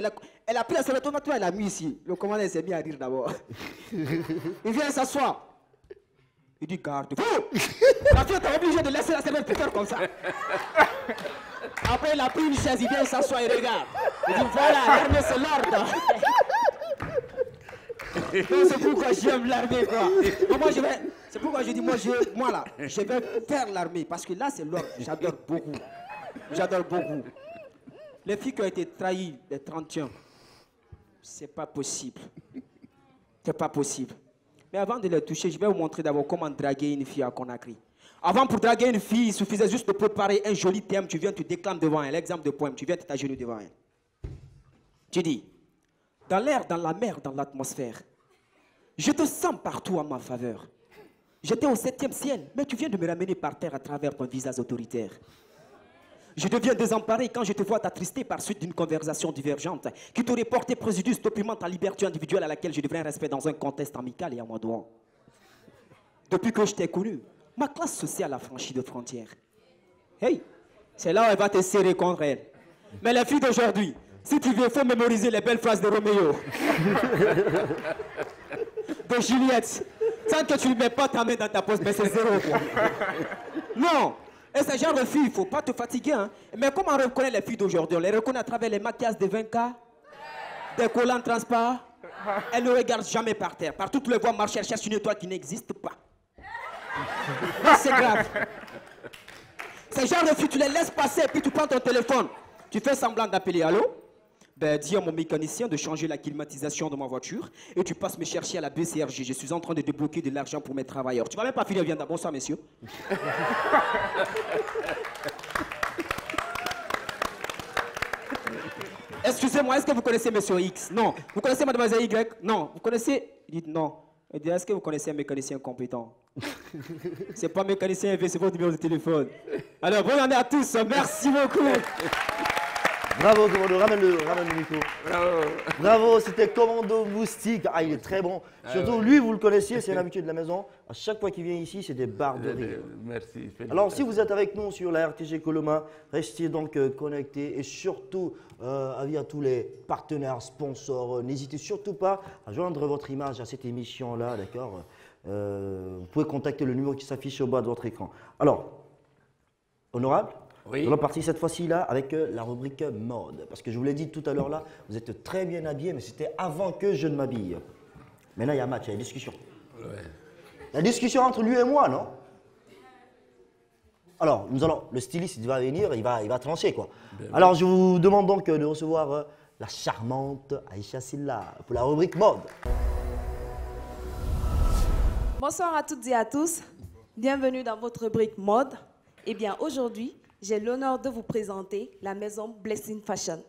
elle a pris la serviette, automatiquement, elle l'a mis ici. Le commandant s'est mis à rire d'abord. Il vient s'asseoir. Il dit, garde-vous. La fille était obligée de laisser la serviette plus tard comme ça. Après, il a pris une chaise, il vient s'asseoir et regarde. Il dit, voilà, l'armée, c'est l'ordre. C'est pourquoi j'aime l'armée, quoi. Moi, c'est pourquoi je dis, moi là, je vais faire l'armée. Parce que là, c'est l'ordre. J'adore beaucoup. J'adore beaucoup. Les filles qui ont été trahies, les 31, c'est pas possible. C'est pas possible. Mais avant de les toucher, je vais vous montrer d'abord comment draguer une fille à Conakry. Avant, pour draguer une fille, il suffisait juste de préparer un joli thème. Tu viens, tu déclames devant elle. L'exemple de poème, tu viens t'agenouiller devant elle. Tu dis, dans l'air, dans la mer, dans l'atmosphère, je te sens partout en ma faveur. J'étais au 7e ciel, mais tu viens de me ramener par terre à travers ton visage autoritaire. Je deviens désemparé quand je te vois t'attrister par suite d'une conversation divergente qui t'aurait porté préjudice d'opprimant ta liberté individuelle à laquelle je devrais respect dans un contexte amical et amoindrant. Depuis que je t'ai connu, ma classe sociale a franchi de frontières. Hey, c'est là où elle va te serrer contre elle. Mais les filles d'aujourd'hui, si tu veux, il faut mémoriser les belles phrases de Roméo, de Juliette. Tant que tu ne mets pas ta main dans ta poche, mais c'est zéro. Quoi. Non. Et ce genre de filles, il ne faut pas te fatiguer. Hein. Mais comment on reconnaît les filles d'aujourd'hui? On les reconnaît à travers les maquillages de 20K, des collants transparents. Elles ne regardent jamais par terre. Partout, tu les vois marcher, elles cherchent une étoile qui n'existe pas. C'est grave. Ces genre de filles, tu les laisses passer, puis tu prends ton téléphone. Tu fais semblant d'appeler, allô? Ben, dis à mon mécanicien de changer la climatisation de ma voiture et tu passes me chercher à la BCRG. Je suis en train de débloquer de l'argent pour mes travailleurs. Tu vas même pas finir, viens d'abord. Bonsoir, messieurs. Excusez-moi, est-ce que vous connaissez Monsieur X? Non. Vous connaissez Mademoiselle Y? Non. Vous connaissez? Il dit non. Il dit, est-ce que vous connaissez un mécanicien compétent? C'est pas un mécanicien, c'est votre numéro de téléphone. Alors, bonne année à tous. Merci beaucoup. Bravo, Commando, ramène le micro. Bravo. Bravo, c'était Commando Moustique. Ah, il est très bon. Surtout, lui, vous le connaissiez, c'est un habitué de la maison. À chaque fois qu'il vient ici, c'est des barres de rire. Merci. Alors, si vous êtes avec nous sur la RTG Coloma, restez donc connectés et surtout, avis à tous les partenaires, sponsors, n'hésitez surtout pas à joindre votre image à cette émission-là, d'accord? Vous pouvez contacter le numéro qui s'affiche au bas de votre écran. Alors, honorable? Oui. Nous allons partir cette fois-ci là avec la rubrique mode. Parce que je vous l'ai dit tout à l'heure là, vous êtes très bien habillés, mais c'était avant que je ne m'habille. Maintenant il y a match, il y a une discussion. Ouais. La discussion entre lui et moi, non? Alors, le styliste il va venir, il va trancher quoi. Bien alors je vous demande donc de recevoir la charmante Aïcha Silla pour la rubrique mode. Bonsoir à toutes et à tous. Bienvenue dans votre rubrique mode. Eh bien aujourd'hui, j'ai l'honneur de vous présenter la maison Blessing Fashion.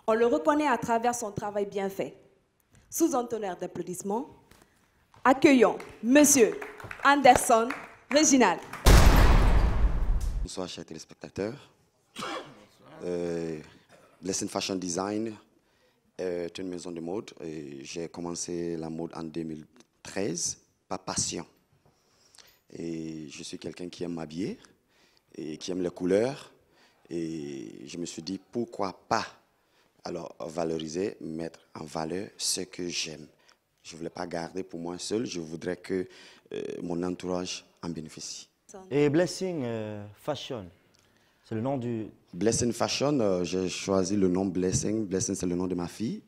On le reconnaît à travers son travail bien fait. Sous un tonnerre d'applaudissements, accueillons Monsieur Anderson Reginald. Bonsoir chers téléspectateurs. Blessing Fashion Design est une maison de mode. J'ai commencé la mode en 2013 par passion. Et je suis quelqu'un qui aime m'habiller et qui aime les couleurs, et je me suis dit pourquoi pas alors valoriser, mettre en valeur ce que j'aime. Je ne voulais pas garder pour moi seul, je voudrais que mon entourage en bénéficie. Et Blessing Fashion, c'est le nom du... Blessing Fashion, j'ai choisi le nom Blessing. Blessing, c'est le nom de ma fille.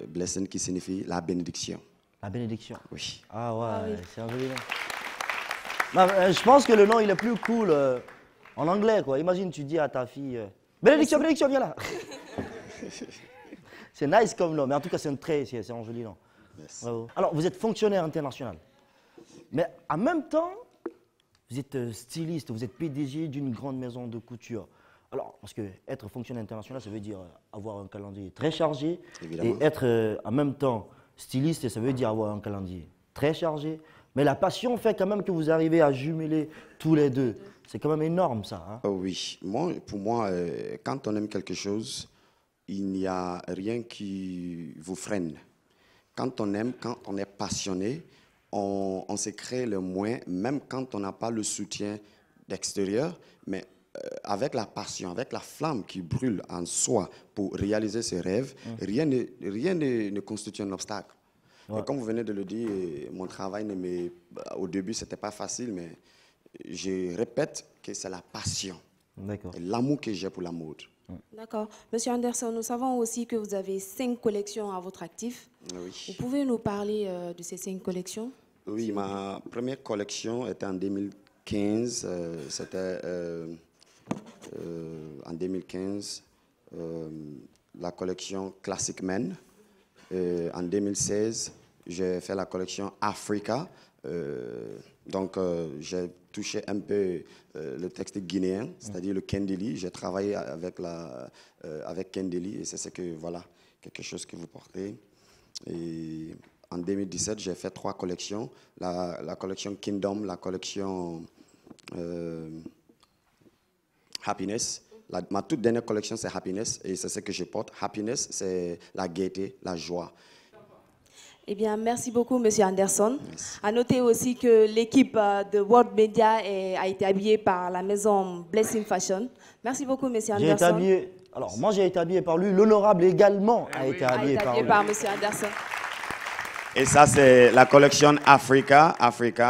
Blessing qui signifie la bénédiction. La bénédiction? Oui. Ah ouais, oui. C'est un joli nom. Non, je pense que le nom il est plus cool en anglais quoi. Imagine tu dis à ta fille Bénédiction, bénédiction, viens là. C'est nice comme nom, mais en tout cas, c'est un joli nom. Bravo. Alors, vous êtes fonctionnaire international. Mais en même temps, vous êtes styliste, vous êtes PDG d'une grande maison de couture. Alors, parce que être fonctionnaire international, ça veut dire avoir un calendrier très chargé. Évidemment. Et être en même temps styliste, ça veut dire avoir un calendrier très chargé. Mais la passion fait quand même que vous arrivez à jumeler tous les deux. C'est quand même énorme, ça. Hein? Oh oui. Pour moi, quand on aime quelque chose, il n'y a rien qui vous freine. Quand on aime, quand on est passionné, on se crée le moyen, même quand on n'a pas le soutien d'extérieur, mais avec la passion, avec la flamme qui brûle en soi pour réaliser ses rêves, rien ne constitue un obstacle. Ouais. Et comme vous venez de le dire, mon travail, au début, ce n'était pas facile, mais je répète que c'est la passion, l'amour que j'ai pour la mode. D'accord. Monsieur Anderson, nous savons aussi que vous avez 5 collections à votre actif. Oui. Vous pouvez nous parler de ces 5 collections? Oui, ma première collection était en 2015. C'était en 2015 la collection Classic Men. En 2016, j'ai fait la collection Africa. Donc, j'ai touché un peu le textile guinéen, c'est-à-dire le Kendeli. J'ai travaillé avec Kendeli et c'est ce que, voilà, quelque chose que vous portez. Et en 2017, j'ai fait 3 collections. La collection Kingdom, la collection Happiness. Ma toute dernière collection, c'est Happiness et c'est ce que je porte. Happiness, c'est la gaieté, la joie. Eh bien, merci beaucoup, Monsieur Anderson. Merci. À noter aussi que l'équipe de World Media a été habillée par la maison Blessing Fashion. Merci beaucoup, Monsieur Anderson. Alors, moi, j'ai été habillé par lui. L'honorable également a été habillé par Monsieur Anderson. Et ça, c'est la collection Africa,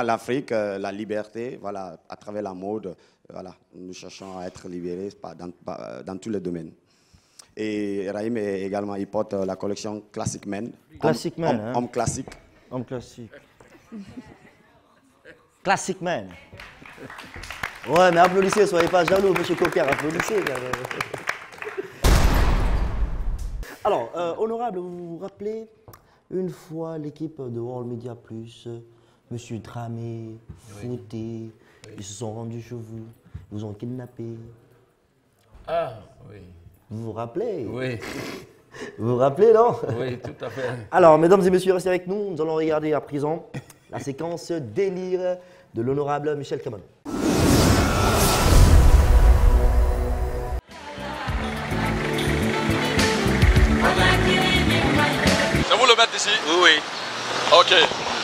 l'Afrique, la liberté, voilà, à travers la mode. Voilà, nous cherchons à être libérés dans tous les domaines. Et Raïm également, il porte la collection Classic Men. Classic Men, hein? Homme classique. Homme classique. Classic Men. Ouais, mais applaudissez, soyez pas jaloux, monsieur Coquer, applaudissez. Alors, honorable, vous vous rappelez une fois l'équipe de World Media Plus, monsieur Dramé, Fouté, ils se sont rendus chez vous, ils vous ont kidnappé. Ah, oui. Vous vous rappelez? Oui. Vous vous rappelez, non? Oui, tout à fait. Alors, mesdames et messieurs, restez avec nous. Nous allons regarder à présent la séquence délire de l'honorable Michel Camano. C'est vous le maître d'ici? Oui, oui. Ok.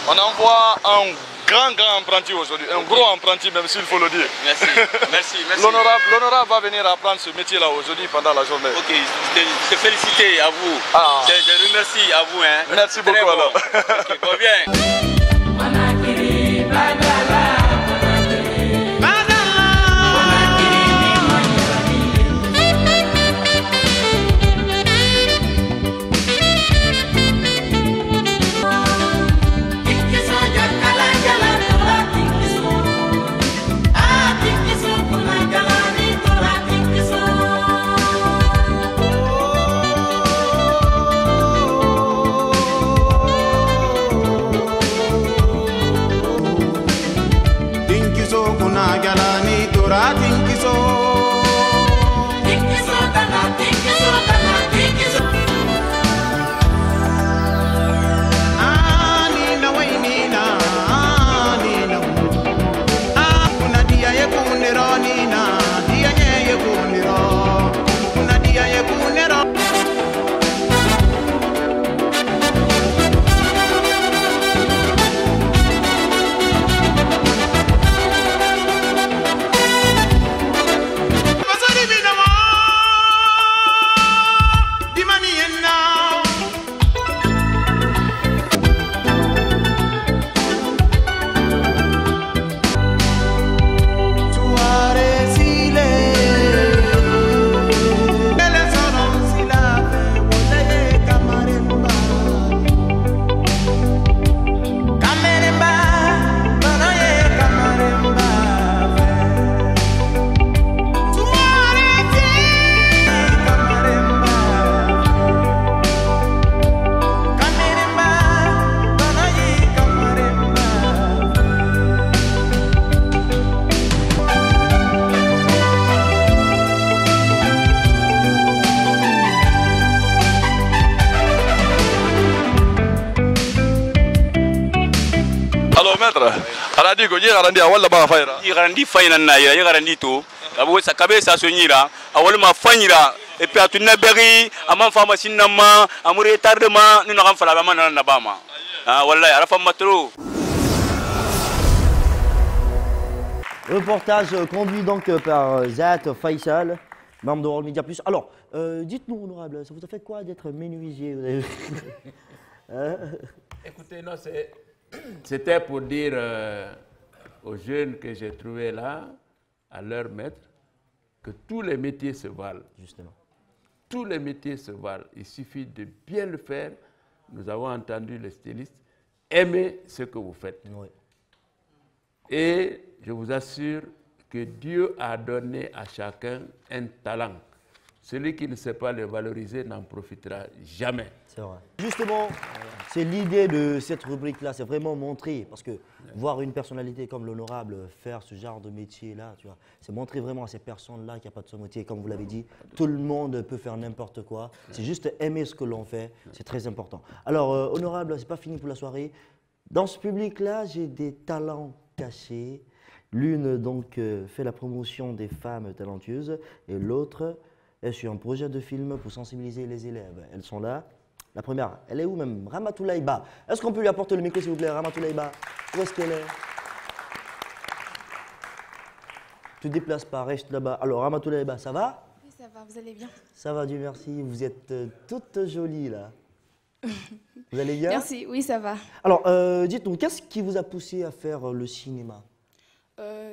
On envoie un grand apprenti aujourd'hui, un gros apprenti même s'il faut le dire. Merci, merci, merci. L'honorable va venir apprendre ce métier-là aujourd'hui pendant la journée. Ok, je félicite à vous. Ah. Je remercie à vous. Hein. Merci beaucoup bon. Alors. Ok, bon, bien. maître. Aradi ko je garandi wala ba fayra. Je garandi fayna na ya garandi to. Abo sa kabe sa sonyira, awol ma fanyira et puis atuna beri, amam pharmacie nama, amure tardement, nous n'avons pas la maman na bama. Ah wallahi arafa matro. Reportage conduit donc par Zat Faisal, membre de World Media Plus. Alors, dites-nous, honorable, ça vous a fait quoi d'être menuisier? Écoutez, non, c'était pour dire aux jeunes que j'ai trouvés là, à leur maître, que tous les métiers se valent. Justement. Tous les métiers se valent. Il suffit de bien le faire. Nous avons entendu les stylistes. Aimez ce que vous faites. Oui. Et je vous assure que Dieu a donné à chacun un talent. Celui qui ne sait pas le valoriser n'en profitera jamais. C'est vrai. Justement, c'est l'idée de cette rubrique-là, c'est vraiment montrer, parce que voir une personnalité comme l'honorable faire ce genre de métier-là, tu vois, c'est montrer vraiment à ces personnes-là qu'il n'y a pas de métier. Comme vous l'avez dit, tout le monde peut faire n'importe quoi. C'est juste aimer ce que l'on fait, c'est très important. Alors, honorable, c'est pas fini pour la soirée. Dans ce public-là, j'ai des talents cachés. L'une donc fait la promotion des femmes talentueuses et l'autre est sur un projet de film pour sensibiliser les élèves. Elles sont là. La première, elle est où même? Ramatoulaye Ba. Est-ce qu'on peut lui apporter le micro s'il vous plaît? Ramatoulaye Ba, où est-ce qu'elle est? Tu te déplaces pas, reste là-bas. Alors Ramatoulaye Ba, ça va? Oui, ça va, vous allez bien? Ça va, Dieu merci. Vous êtes toute jolie là. Vous allez bien? Merci, oui, ça va. Alors, dites-nous, qu'est-ce qui vous a poussé à faire le cinéma?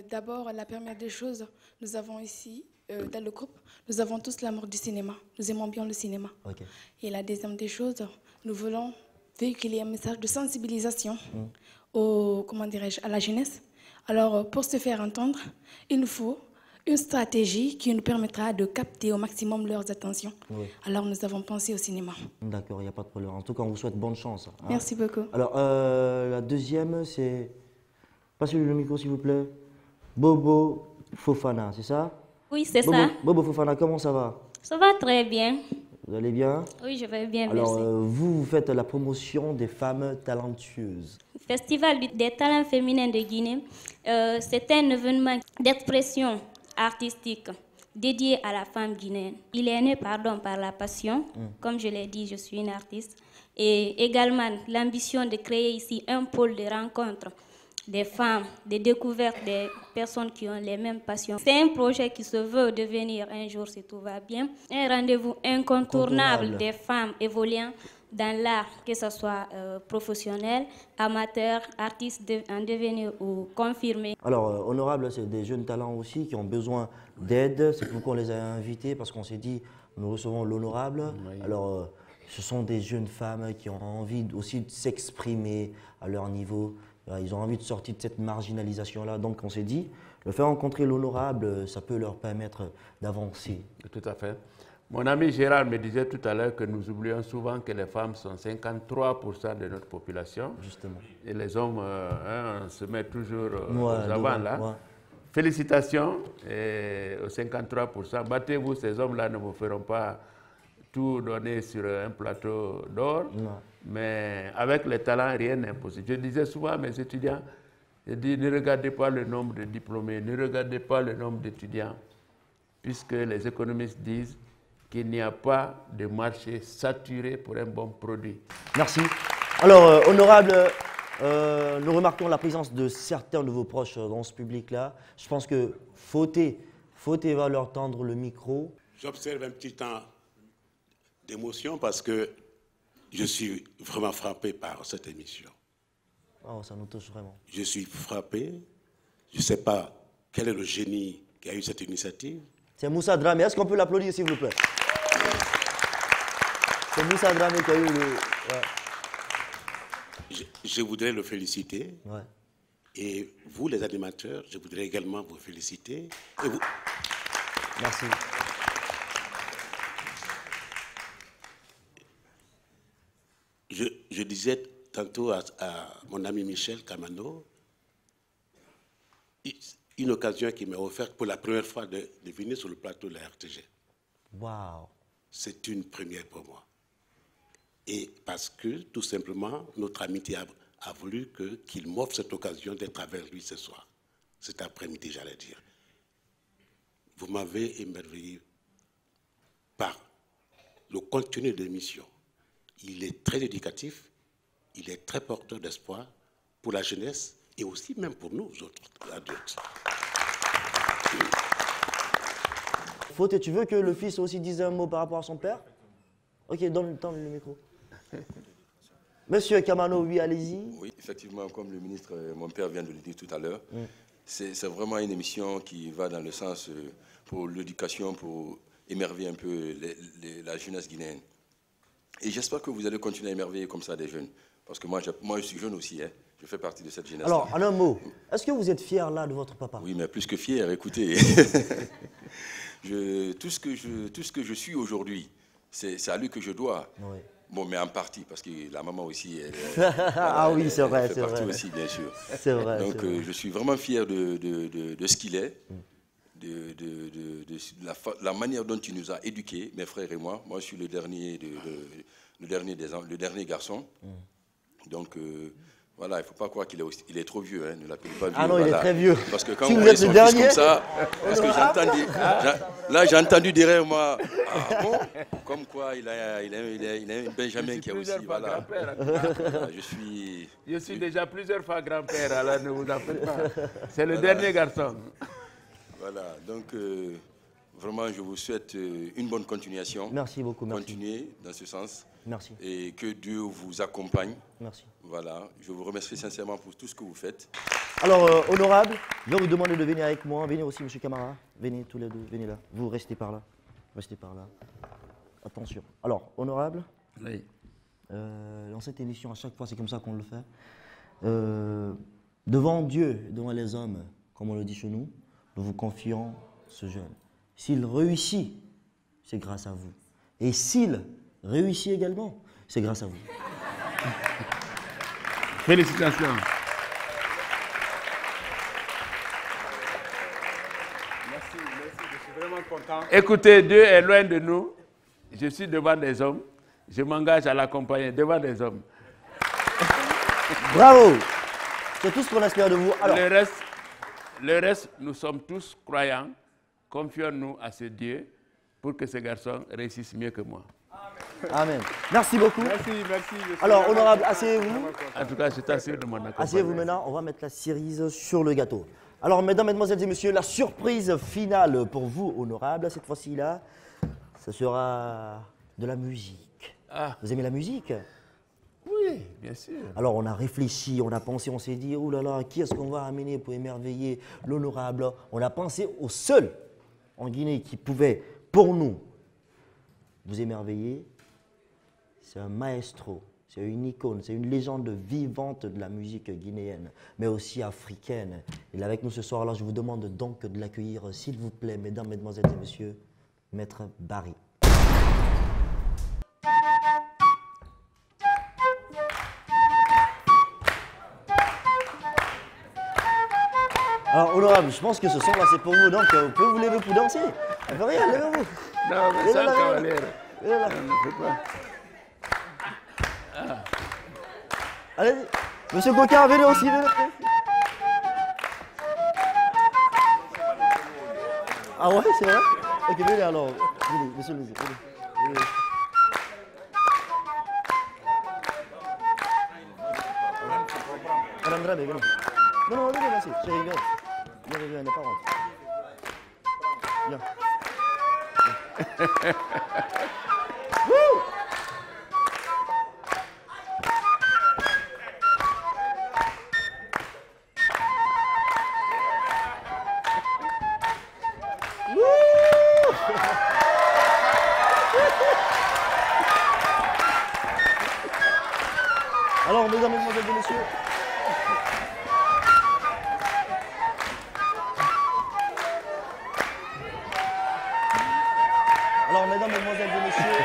D'abord, la première des choses, nous avons ici, dans le groupe, nous avons tous l'amour du cinéma. Nous aimons bien le cinéma. Okay. Et la deuxième des choses, nous voulons véhiculer un message de sensibilisation comment dirais-je, à la jeunesse. Alors, pour se faire entendre, il nous faut une stratégie qui nous permettra de capter au maximum leurs attentions. Oui. Alors, nous avons pensé au cinéma. D'accord, il n'y a pas de problème. En tout cas, on vous souhaite bonne chance. Hein. Merci beaucoup. Alors, la deuxième, c'est... Passez-lui le micro, s'il vous plaît. Bobo Fofana, c'est ça? Oui, c'est ça. Bobo Fofana, comment ça va? Ça va très bien. Vous allez bien? Oui, je vais bien, alors, merci. Vous faites la promotion des femmes talentueuses. Festival des talents féminins de Guinée, c'est un événement d'expression artistique dédié à la femme guinéenne. Il est né par la passion, comme je l'ai dit, je suis une artiste, et également l'ambition de créer ici un pôle de rencontres des femmes, des découvertes des personnes qui ont les mêmes passions. C'est un projet qui se veut devenir un jour, si tout va bien, un rendez-vous incontournable des femmes évoluant dans l'art, que ce soit professionnel, amateur, artiste en devenir ou confirmé. Alors, honorable, c'est des jeunes talents aussi qui ont besoin d'aide. C'est pourquoi on les a invités, parce qu'on s'est dit, nous recevons l'honorable. Oui. Alors, ce sont des jeunes femmes qui ont envie aussi de s'exprimer à leur niveau. Ils ont envie de sortir de cette marginalisation-là. Donc, on s'est dit, le faire rencontrer l'honorable, ça peut leur permettre d'avancer. Tout à fait. Mon ami Gérard me disait tout à l'heure que nous oublions souvent que les femmes sont 53% de notre population. Justement. Et les hommes, on se met toujours aux avant là. Ouais. Félicitations aux 53%. Battez-vous, ces hommes-là ne vous feront pas tout donner sur un plateau d'or. Mais avec les talents, rien n'est impossible. Je disais souvent à mes étudiants, je dis, ne regardez pas le nombre de diplômés, ne regardez pas le nombre d'étudiants, puisque les économistes disent qu'il n'y a pas de marché saturé pour un bon produit. Merci. Alors, honorable, nous remarquons la présence de certains de vos proches dans ce public-là. Je pense que Fauté va leur tendre le micro. J'observe un petit temps d'émotion parce que je suis vraiment frappé par cette émission. Oh, ça nous touche vraiment. Je suis frappé. Je ne sais pas quel est le génie qui a eu cette initiative. C'est Moussa Dramé. Est-ce qu'on peut l'applaudir, s'il vous plaît? C'est Moussa Dramé qui a eu le... Ouais. Je voudrais le féliciter. Ouais. Et vous, les animateurs, je voudrais également vous féliciter. Et vous... Merci. Je disais tantôt à mon ami Michel Kamano, une occasion qui m'est offerte pour la première fois de venir sur le plateau de la RTG. Wow. C'est une première pour moi. Et parce que, tout simplement, notre amitié a voulu qu'il m'offre cette occasion d'être avec lui ce soir, cet après-midi, j'allais dire. Vous m'avez émerveillé par le contenu de l'émission. Il est très éducatif, il est très porteur d'espoir pour la jeunesse et aussi même pour nous autres adultes. Fauté, tu veux que le fils aussi dise un mot par rapport à son père? Ok, donne le micro. Monsieur Kamano, oui, allez-y. Oui, effectivement, comme le ministre, mon père vient de le dire tout à l'heure, c'est vraiment une émission qui va dans le sens pour l'éducation, pour émerveiller un peu la jeunesse guinéenne. Et j'espère que vous allez continuer à émerveiller comme ça des jeunes. Parce que moi je suis jeune aussi, hein. Je fais partie de cette jeunesse. Alors, en un mot, est-ce que vous êtes fier là de votre papa? Oui, mais plus que fier, écoutez. Tout ce que je suis aujourd'hui, c'est à lui que je dois. Oui. Bon, mais en partie, parce que la maman aussi, ah oui, c'est vrai, c'est vrai. Aussi, bien sûr. C'est vrai. Donc, je suis vraiment fier de ce qu'il est, de la manière dont il nous a éduqués, mes frères et moi. Moi, je suis le dernier garçon. Donc, voilà, il ne faut pas croire qu'il est trop vieux, hein, ne l'appelez pas vieux. Ah non, voilà. il est très vieux. Parce que quand si vous voyez son fils comme ça, parce que j'ai entendu derrière moi, ah bon, comme quoi il a un Benjamin qui est aussi, voilà. Je suis déjà plusieurs fois grand-père, alors ne vous en faites pas. C'est le dernier garçon. Voilà, donc vraiment je vous souhaite une bonne continuation. Merci beaucoup, merci. Continuez dans ce sens. Merci. Et que Dieu vous accompagne. Merci. Voilà, je vous remercie sincèrement pour tout ce que vous faites. Alors, honorable, je vais vous demander de venir avec moi. Venez aussi, monsieur Camara. Venez tous les deux, venez là. Vous restez par là. Restez par là. Attention. Alors, honorable. Oui. Dans cette émission, à chaque fois, c'est comme ça qu'on le fait. Devant Dieu, devant les hommes, comme on le dit chez nous, nous vous confions ce jeune. S'il réussit, c'est grâce à vous. Et s'il réussit également, c'est grâce à vous. Félicitations. Merci, je suis vraiment content. Écoutez, Dieu est loin de nous. Je suis devant des hommes. Je m'engage à l'accompagner devant des hommes. Bravo! C'est tout ce qu'on espère de vous. Alors, le reste, nous sommes tous croyants. Confions-nous à ce Dieu pour que ce garçon réussisse mieux que moi. Amen. Merci beaucoup. Merci. Alors, honorable, asseyez-vous. En tout cas, je t'assure de mon accompagnement. Asseyez-vous maintenant, on va mettre la cerise sur le gâteau. Alors, mesdames, mesdemoiselles et messieurs, la surprise finale pour vous, honorable, cette fois-ci-là, ce sera de la musique. Ah. Vous aimez la musique? Oui, bien sûr. Alors, on a réfléchi, on a pensé, on s'est dit, oh là là, qui est-ce qu'on va amener pour émerveiller l'honorable? On a pensé au seul en Guinée qui pouvait, pour nous, vous émerveiller. C'est un maestro, c'est une icône, c'est une légende vivante de la musique guinéenne, mais aussi africaine. Il est avec nous ce soir, alors je vous demande donc de l'accueillir, s'il vous plaît, mesdames, mesdemoiselles et messieurs, Maître Barry. Alors, honorable, je pense que ce son-là, c'est pour vous, donc vous pouvez vous lever pour danser. Ne faites rien, levez-vous. Non, mais ça, cavalier. Allez, monsieur Coquin, venez aussi, venez. Ah ouais, c'est vrai? Ok, venez alors. Venez, monsieur le ministre, venez. Madame Drabe, venez. Non, venez, merci, je rigole. Viens, n'est pas honte. Viens. Alors, mesdames, mesdemoiselles et messieurs, alors, mesdames, mesdemoiselles et messieurs,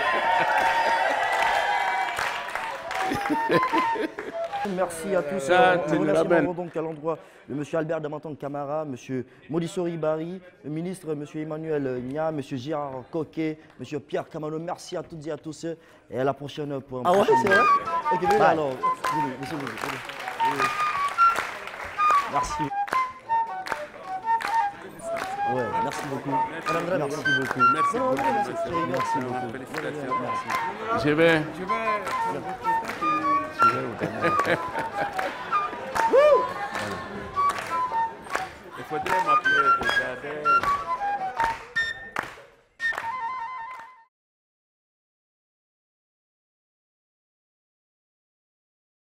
merci à tous. Nous remercions donc à l'endroit de M. Albert Damanton Camara, M. Modisori Barry, le ministre M. Emmanuel Nia, M. Gérard Coquet, M. Pierre Camano. Merci à toutes et à tous. Et à la prochaine pour un prochain. Ah ouais, c'est vrai? Ok, venez alors. Venez, monsieur. Merci. Ouais, merci beaucoup. Merci beaucoup. Merci beaucoup. Merci beaucoup. Félicitations. Merci. Je vais. Il faudrait m'appeler déjà.